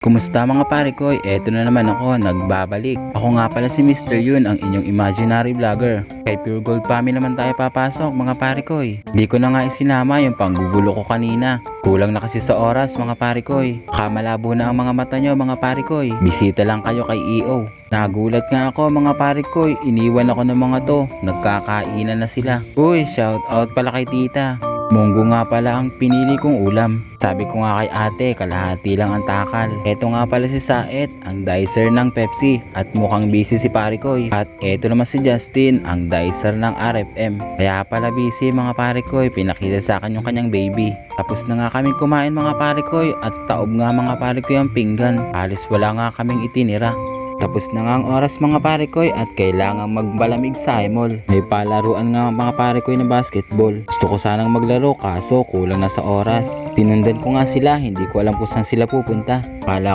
Kumusta mga pare ko? Eto na naman ako, nagbabalik. Ako nga pala si Mr. Yun, ang inyong imaginary vlogger. Kay Pure Gold Family naman tayo papasok mga pare ko. Hindi ko na nga isinama yung panggugulo ko kanina. Kulang na kasi sa oras mga pare ko. Kamalabo na ang mga mata nyo mga pare ko. Bisita lang kayo kay EO. Nagulat nga ako mga pare ko. Iniwan ako ng mga to. Nagkakainan na sila. Uy, shout out pala kay tita. Munggo nga pala ang pinili kong ulam. Sabi ko nga kay ate, kalahati lang ang takal. Eto nga pala si Saet, ang dicer ng Pepsi. At mukhang busy si pare ko. At eto naman si Justin, ang dicer ng RFM. Kaya pala busy mga pare ko. Pinakita sa akin yung kanyang baby. Tapos na nga kami kumain mga pare ko. At taob nga mga pare ko yung pinggan. Halos wala nga kaming itinira. Tapos na nga ang oras mga pare ko at kailangan magbalamig sa mall. May palaruan nga mga pare ko ng basketball. Gusto ko sanang maglaro kaso kulang na sa oras. Tinundan ko nga sila, hindi ko alam kung saan sila pupunta. Kala